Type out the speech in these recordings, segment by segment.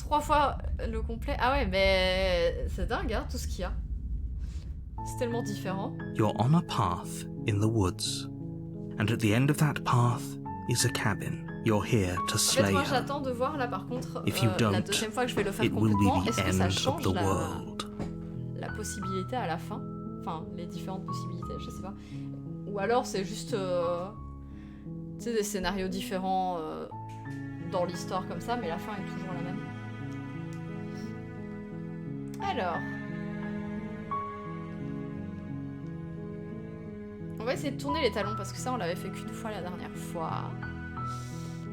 3 fois le complet. Ah ouais, mais c'est dingue, hein, tout ce qu'il y a. C'est tellement différent. You're on a path in the woods, and at the end of that path is a cabin. You're here to slay En fait, moi, her. j'attends de voir là, par contre, If you don't, la deuxième fois que je vais le faire it will complètement, be the est-ce que ça end change of the world. la possibilité à la fin? Enfin, les différentes possibilités, je sais pas. Ou alors c'est juste, tu sais, des scénarios différents dans l'histoire comme ça, mais la fin est toujours la même. Alors... on va essayer de tourner les talons parce que ça on l'avait fait qu'une fois la dernière fois.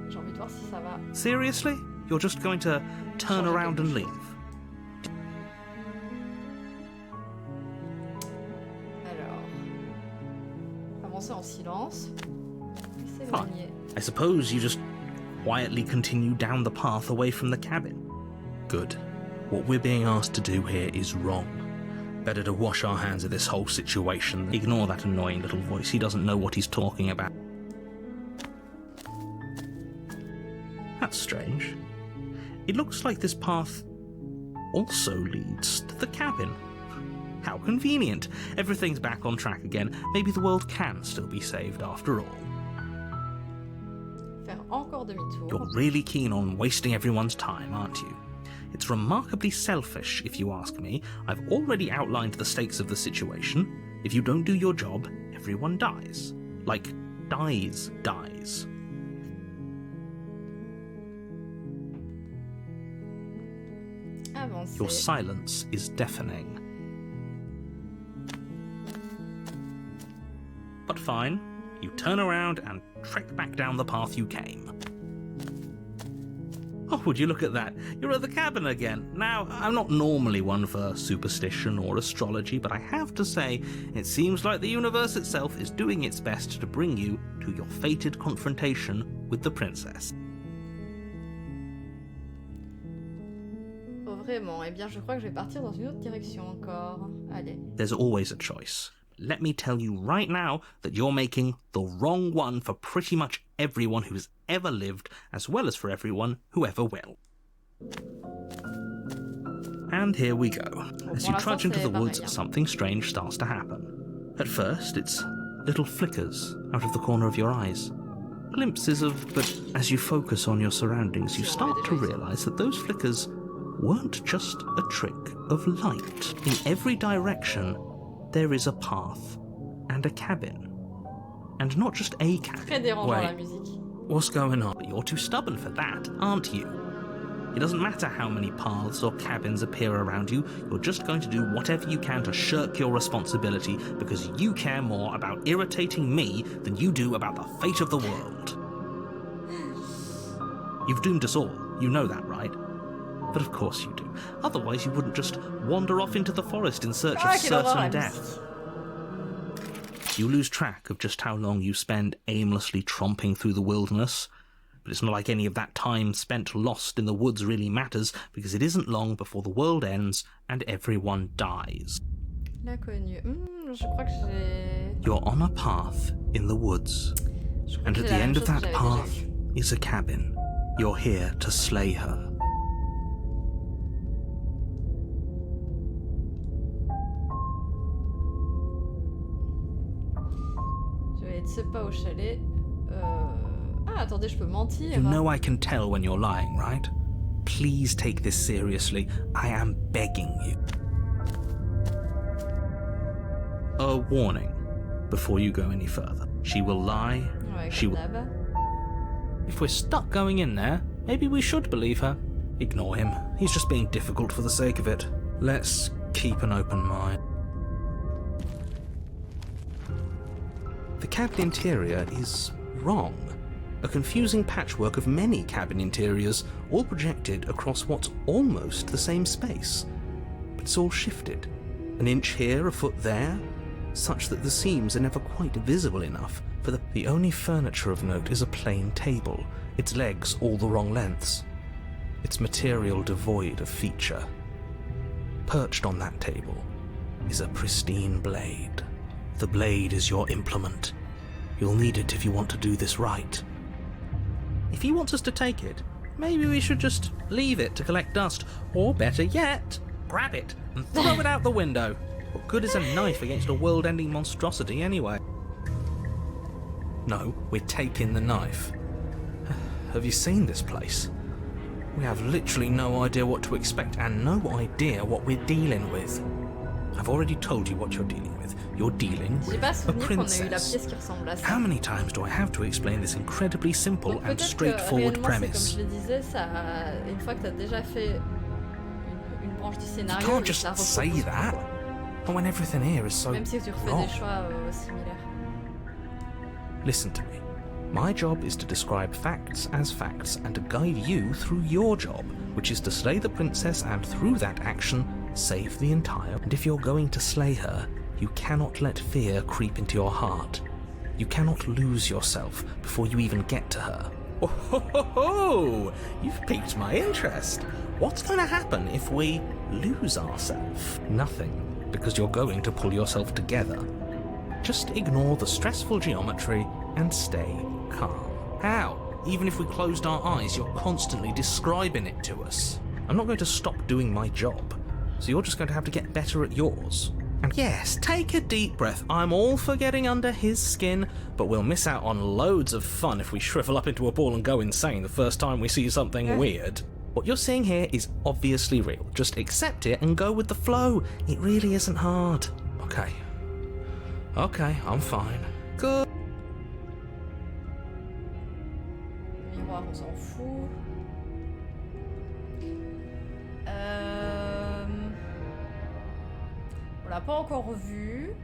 J'ai envie de voir si ça va. Seriously? You're just going to turn around and leave? Alors... avancer en silence. S'éloigner. I suppose you just quietly continue down the path away from the cabin. Good. What we're being asked to do here is wrong. Better to wash our hands of this whole situation. Ignore that annoying little voice. He doesn't know what he's talking about. That's strange. It looks like this path also leads to the cabin. How convenient. Everything's back on track again. Maybe the world can still be saved after all. Faire encore demi-tour. You're really keen on wasting everyone's time, aren't you? It's remarkably selfish, if you ask me. I've already outlined the stakes of the situation. If you don't do your job, everyone dies. Like, dies. Avancer. Your silence is deafening. But fine, you turn around and trek back down the path you came. Oh, would you look at that? You're at the cabin again. Now, I'm not normally one for superstition or astrology, but I have to say, it seems like the universe itself is doing its best to bring you to your fated confrontation with the princess. Oh, vraiment? Eh bien, je crois que je vais partir dans une autre direction encore. Allez. There's always a choice. Let me tell you right now that you're making the wrong one for pretty much everyone who's ever lived, as well as for everyone who ever will. And here we go. As you trudge into the woods, something strange starts to happen. At first, it's little flickers out of the corner of your eyes. Glimpses of... but as you focus on your surroundings, you start to realise that those flickers weren't just a trick of light. In every direction, there is a path and a cabin. And not just a cabin. Très dérangeant la musique. What's going on? You're too stubborn for that, aren't you? It doesn't matter how many paths or cabins appear around you, you're just going to do whatever you can to shirk your responsibility because you care more about irritating me than you do about the fate of the world. You've doomed us all, you know that, right? But of course you do. Otherwise you wouldn't just wander off into the forest in search of certain death. You lose track of just how long you spend aimlessly tromping through the wilderness, but it's not like any of that time spent lost in the woods really matters, because it isn't long before the world ends and everyone dies. L'inconnu. Je crois que j'ai... You're on a path in the woods, and at the end of that path is a cabin. You're here to slay her. C'est pas au chalet. Ah, attendez, je peux mentir. You know I can tell when you're lying, right? Please take this seriously. I am begging you. A warning before you go any further. She will lie. Ouais, She will... If we're stuck going in there, maybe we should believe her. Ignore him. He's just being difficult for the sake of it. Let's keep an open mind. The cabin interior is wrong. A confusing patchwork of many cabin interiors, all projected across what's almost the same space. But it's all shifted. An inch here, a foot there, such that the seams are never quite visible enough for the only furniture of note is a plain table, its legs all the wrong lengths, its material devoid of feature. Perched on that table is a pristine blade. The blade is your implement. You'll need it if you want to do this right. If he wants us to take it, Maybe we should just leave it to collect dust, or better yet, grab it and throw it out the window. What good is a knife against a world-ending monstrosity anyway? No, we're taking the knife. Have you seen this place? We have literally no idea what to expect and no idea what we're dealing with. I've already told you what you're dealing with. You're dealing with a princess. How many times do I have to explain this incredibly simple and straightforward premise? Comme je le disais, ça, une fois que t'as déjà fait une branche du scénario, you can't just say that. But when everything here is so même si tu refais wrong. des choix similaires. Listen to me. My job is to describe facts as facts and to guide you through your job, which is to slay the princess and through that action, save the entire. And if you're going to slay her, you cannot let fear creep into your heart. You cannot lose yourself before you even get to her. Oh, ho, ho, ho. You've piqued my interest. What's going to happen if we lose ourselves? Nothing, because you're going to pull yourself together. Just ignore the stressful geometry and stay calm. How? Even if we closed our eyes, you're constantly describing it to us. I'm not going to stop doing my job, so you're just going to have to get better at yours. And yes, take a deep breath. I'm all for getting under his skin, but we'll miss out on loads of fun if we shrivel up into a ball and go insane the first time we see something weird. What you're seeing here is obviously real. Just accept it and go with the flow. It really isn't hard. Okay. Okay, I'm fine. Good. Miroir, on s'en fout. On l'a pas encore vu.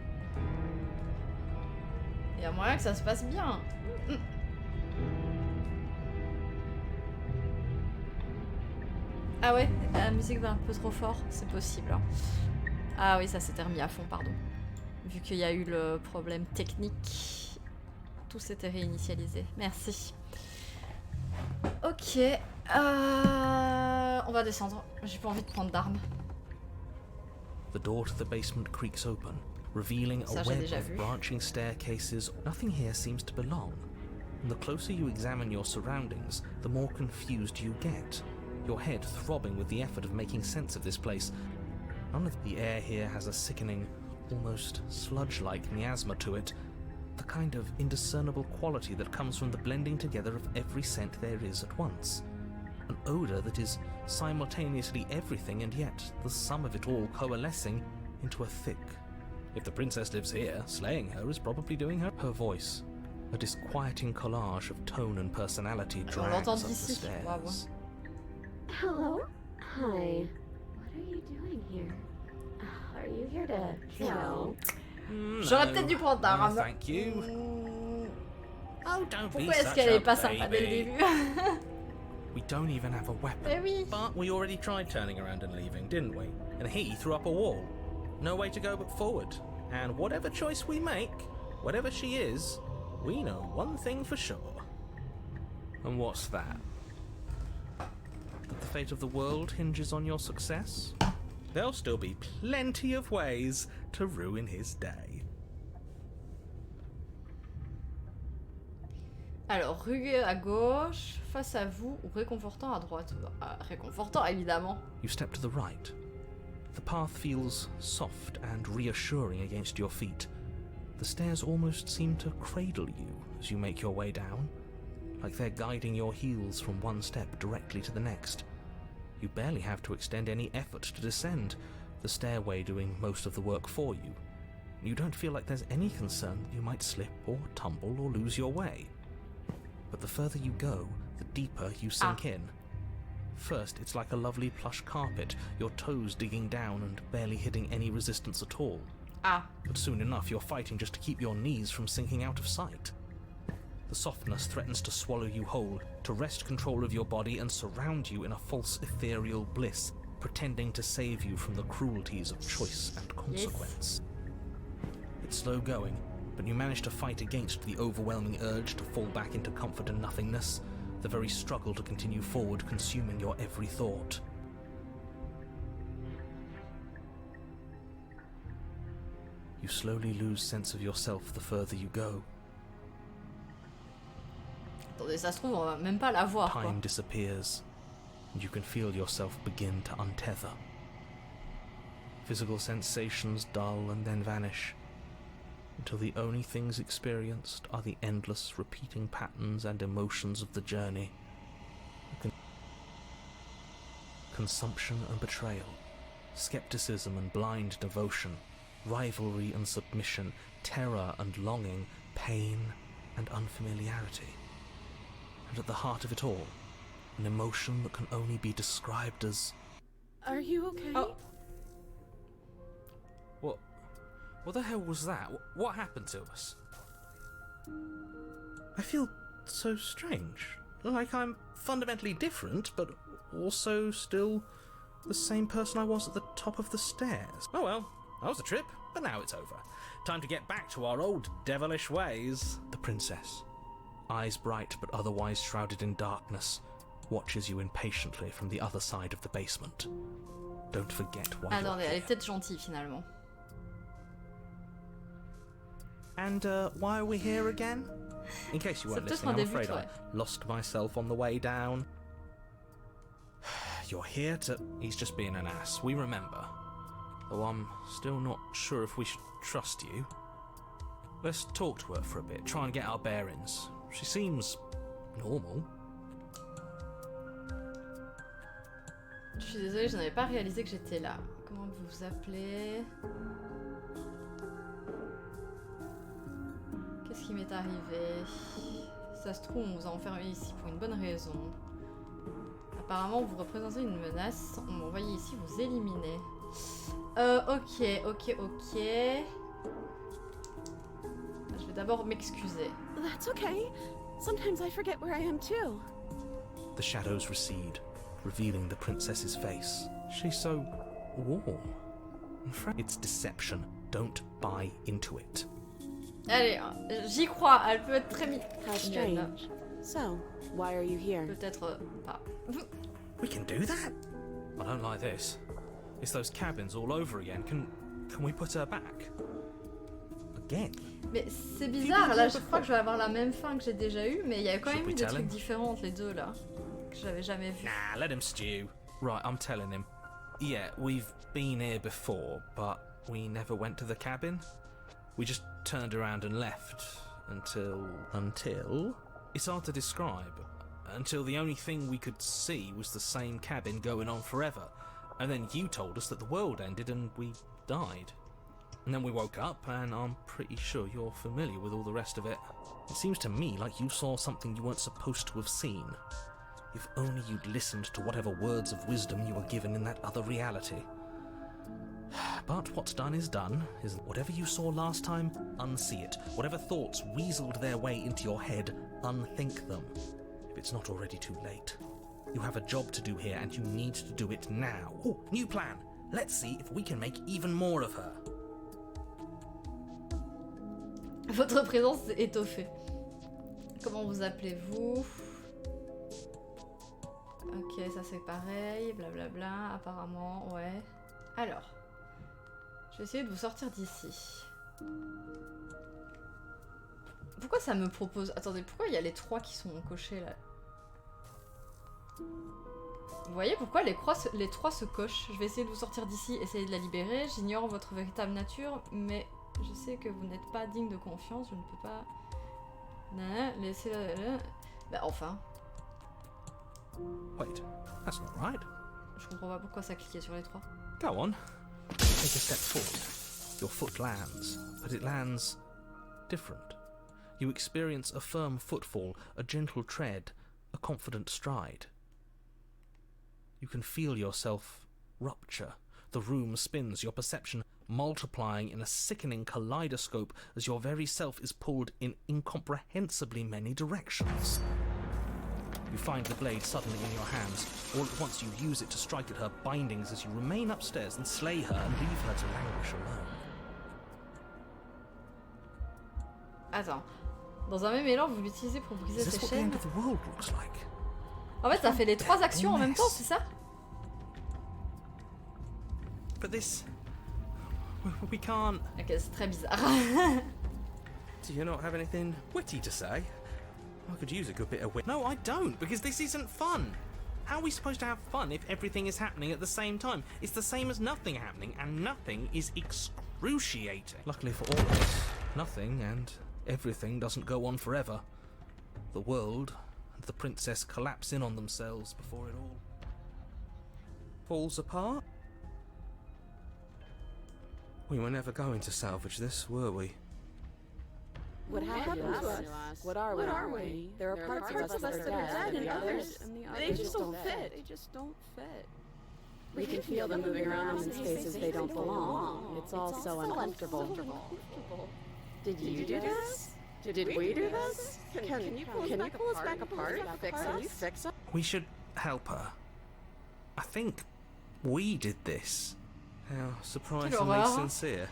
Il y a moyen que ça se passe bien. Ah ouais, la musique va un peu trop fort, c'est possible. Hein. Ah oui, ça s'était remis à fond, pardon. Vu qu'il y a eu le problème technique, tout s'était réinitialisé. Merci. Ok, on va descendre. J'ai pas envie de prendre d'armes. The door to the basement creaks open, revealing a web of branching staircases. Nothing here seems to belong. And the closer you examine your surroundings, the more confused you get. Your head throbbing with the effort of making sense of this place. None of the air here has a sickening, almost sludge-like miasma to it. The kind of indiscernible quality that comes from the blending together of every scent there is at once. An odour that is simultaneously everything and yet the sum of it all coalescing into a thick. If the princess lives here, slaying her is probably doing her. Her voice, a disquieting collage of tone and personality, drags up the stairs. Wow. Hello? Hi. What are you doing here? Are you here to kill? J'aurais peut-être dû prendre ta rame. Thank you. Oh, don't Pourquoi est-ce qu'elle est pas sympa dès le début? We don't even have a weapon. Eh oui. But we already tried turning around and leaving, didn't we? And he threw up a wall. No way to go but forward. And whatever choice we make, whatever she is, we know one thing for sure. And what's that? That the fate of the world hinges on your success? There'll still be plenty of ways to ruin his day. Alors, rugueux à gauche, face à vous, ou réconfortant à droite. Réconfortant, évidemment. You step to the right. The path feels soft and reassuring against your feet. The stairs almost seem to cradle you as you make your way down, like they're guiding your heels from one step directly to the next. You barely have to extend any effort to descend, the stairway doing most of the work for you. You don't feel like there's any concern that you might slip or tumble or lose your way. But the further you go, the deeper you sink in. First, it's like a lovely plush carpet, your toes digging down and barely hitting any resistance at all. But soon enough, you're fighting just to keep your knees from sinking out of sight. The softness threatens to swallow you whole, to wrest control of your body and surround you in a false ethereal bliss, pretending to save you from the cruelties of choice and consequence. It's slow going, but you manage to fight against the overwhelming urge to fall back into comfort and nothingness, the very struggle to continue forward consuming your every thought. You slowly lose sense of yourself the further you go. Attendez, ça se trouve, on va même pas la voir, quoi. Time disappears. and you can feel yourself begin to untether. Physical sensations dull and then vanish, until the only things experienced are the endless repeating patterns and emotions of the journey. Consumption and betrayal, skepticism and blind devotion, rivalry and submission, terror and longing, pain and unfamiliarity. And at the heart of it all, an emotion that can only be described as... Are you okay? Oh. What the hell was that? What happened to us? I feel so strange. Like I'm fundamentally different, but also still the same person I was at the top of the stairs. Oh well, that was a trip, but now it's over. Time to get back to our old devilish ways. The princess, eyes bright but otherwise shrouded in darkness, watches you impatiently from the other side of the basement. Don't forget why you're Attendez, elle here. est peut-être gentille finalement. And why are we here again? In case you weren't C'est peut-être listening, un I'm début, afraid I ouais. lost myself on the way down. You're here to... He's just being an ass, we remember. Though I'm still not sure if we should trust you. Let's talk to her for a bit, try and get our bearings. She seems normal. Je suis désolée, je n'avais pas réalisé que j'étais là. Comment vous vous appelez? Qu'est-ce qui m'est arrivé? Ça se trouve, on vous a enfermé ici pour une bonne raison. Apparemment, vous représentez une menace. On m'a envoyé ici vous éliminer. Ok. Je vais d'abord m'excuser. That's okay. Sometimes I forget where I am too. The shadows recede, revealing the princess's face. She's so warm. It's deception. Don't buy into it. Allez, j'y crois, elle peut être très How strange. So, why are you here? Peut-être pas. We can do that? I don't like this. It's those cabins all over again. Can we put her back? Again? Mais c'est bizarre, là je crois que je vais avoir la même fin que j'ai déjà eu, mais il y a quand même eu des trucs him? différents entre les deux là, que j'avais jamais vu. Nah, let him stew. Right, I'm telling him. Yeah, we've been here before, but we never went to the cabin. We just turned around and left until... Until? It's hard to describe. Until the only thing we could see was the same cabin going on forever. And then you told us that the world ended and we died. And then we woke up and I'm pretty sure you're familiar with all the rest of it. It seems to me like you saw something you weren't supposed to have seen. If only you'd listened to whatever words of wisdom you were given in that other reality. But what's done is done, isn't it? Whatever you saw last time, unsee it. Whatever thoughts weaseled their way into your head, unthink them. If it's not already too late. You have a job to do here and you need to do it now. Oh, new plan. Let's see if we can make even more of her. Votre présence est étoffée. Comment vous appelez-vous? Ok, ça c'est pareil, blablabla, apparemment, ouais. Alors, je vais essayer de vous sortir d'ici. Pourquoi ça me propose... Attendez, pourquoi il y a les 3 qui sont cochés là? Vous voyez pourquoi les 3 se cochent? Je vais essayer de vous sortir d'ici, essayer de la libérer. J'ignore votre véritable nature, mais je sais que vous n'êtes pas digne de confiance. Je ne peux pas... Laissez-la... Bah enfin... Wait, that's not right. Je comprends pas pourquoi ça cliquait sur les 3. Go on. Take a step forward. Your foot lands, but it lands different. You experience a firm footfall, a gentle tread, a confident stride. You can feel yourself rupture. The room spins, your perception multiplying in a sickening kaleidoscope as your very self is pulled in incomprehensibly many directions. You find the blade suddenly in your hands. All at once you use it to strike at her bindings as you remain upstairs and slay her and leave her to languish alone. Attends. Dans un même élan, vous l'utilisez pour briser Is this ses what the chaînes. end of the world looks like? En fait, ça fait les 3 actions en même temps, c'est ça? But this... we can't... Ok, c'est très bizarre. Do you not have anything witty to say? I could use a good bit of wit. No, I don't, because this isn't fun. How are we supposed to have fun if everything is happening at the same time? It's the same as nothing happening, and nothing is excruciating. Luckily for all of us, nothing and everything doesn't go on forever. The world and the princess collapse in on themselves before it all falls apart. We were never going to salvage this, were we? What happened to us? What are we? There are parts of us that are dead, and others, they just don't fit. We can feel them moving around in spaces they don't belong. It's all so uncomfortable. Did you do this? Did we do this? Can you pull us back apart? Fix us? We should help her. I think we did this. How surprisingly sincere.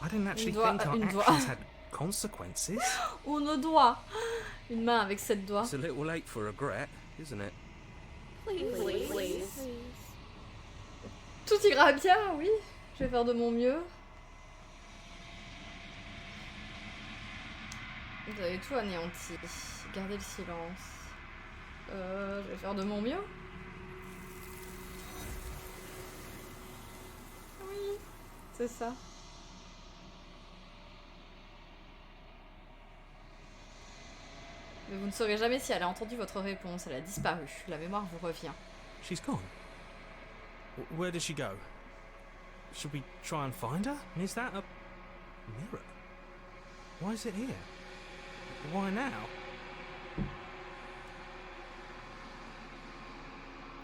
I didn't actually think our actions had consequences. Uno doigt. Une main avec 7 doigts. It's a little late for regret, isn't it? Please. Tout ira bien, oui. Je vais faire de mon mieux. Vous avez tout anéanti. Gardez le silence. Je vais faire de mon mieux. Oui, c'est ça. Mais vous ne saurez jamais si elle a entendu votre réponse. Elle a disparu. La mémoire vous revient. She's gone. Where did she go? Should we try and find her? Is that a mirror? Why is it here? Why now?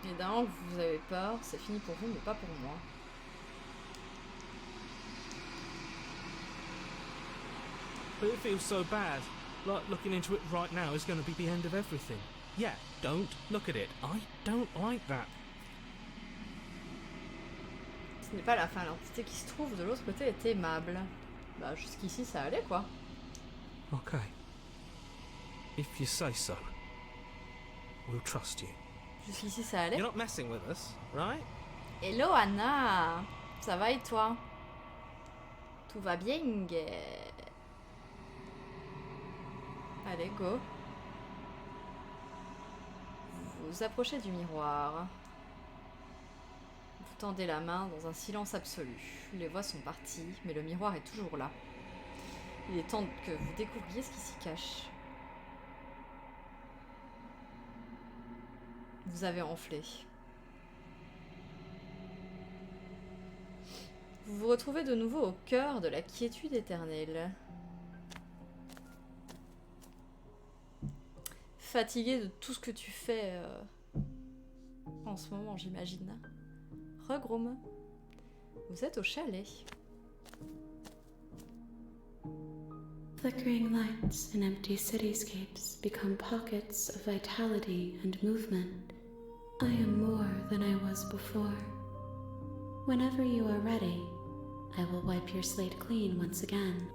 Et d'un moment que vous avez peur, c'est fini pour vous, mais pas pour moi. But it feels so bad. Like looking into it right now is going to be the end of everything. Yeah, don't look at it. I don't like that. Ce n'est pas la fin. L'entité qui se trouve de l'autre côté est aimable. Bah jusqu'ici ça allait quoi. Okay. If you say so. We'll trust you. Jusqu'ici ça allait. You're not messing with us, right? Hello Anna. Ça va et toi? Tout va bien? Allez, go. Vous vous approchez du miroir. Vous tendez la main dans un silence absolu. Les voix sont parties, mais le miroir est toujours là. Il est temps que vous découvriez ce qui s'y cache. Vous avez enflé. Vous vous retrouvez de nouveau au cœur de la quiétude éternelle. Fatigué de tout ce que tu fais en ce moment, j'imagine. Regroume. Vous êtes au chalet. Flickering lights in empty cityscapes become pockets of vitality and movement. I am more than I was before. Whenever you are ready, I will wipe your slate clean once again.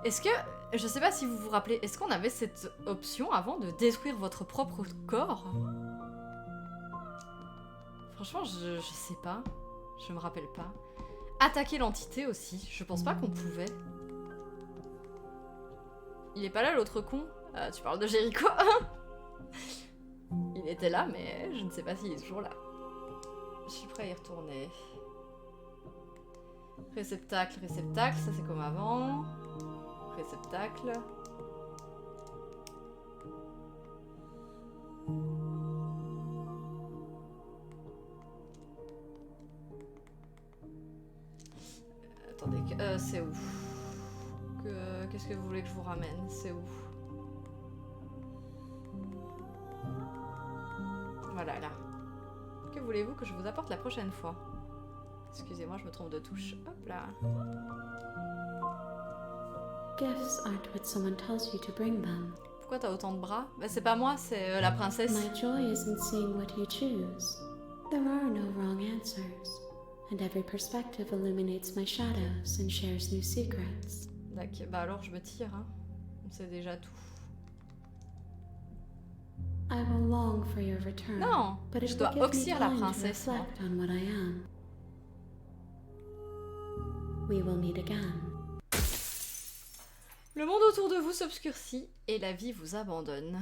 Est-ce que, je sais pas si vous vous rappelez, est-ce qu'on avait cette option avant de détruire votre propre corps? Franchement, je sais pas. Je me rappelle pas. Attaquer l'entité aussi, je pense pas qu'on pouvait. Il est pas là l'autre con? Tu parles de Jéricho? Il était là, mais je ne sais pas s'il est toujours là. Je suis prêt à y retourner. Réceptacle, réceptacle, ça c'est comme avant. Réceptacle. Attendez, c'est où? Qu'est-ce que vous voulez que je vous ramène? C'est où? Voilà, là. Que voulez-vous que je vous apporte la prochaine fois? Excusez-moi, je me trompe de touche. Hop là. Gifts aren't what someone tells you to bring them. Pourquoi t'as autant de bras? Bah c'est pas moi, c'est la princesse. My joy isn't seeing what you choose. There are no wrong answers, and every perspective illuminates my shadows and shares new secrets. D'accord, bah alors je me tire, hein. On sait déjà tout. I will long for your return. Non, but it je will dois give me Occire la time to Princesse, moi. reflect on what I am. We will meet again. Le monde autour de vous s'obscurcit et la vie vous abandonne.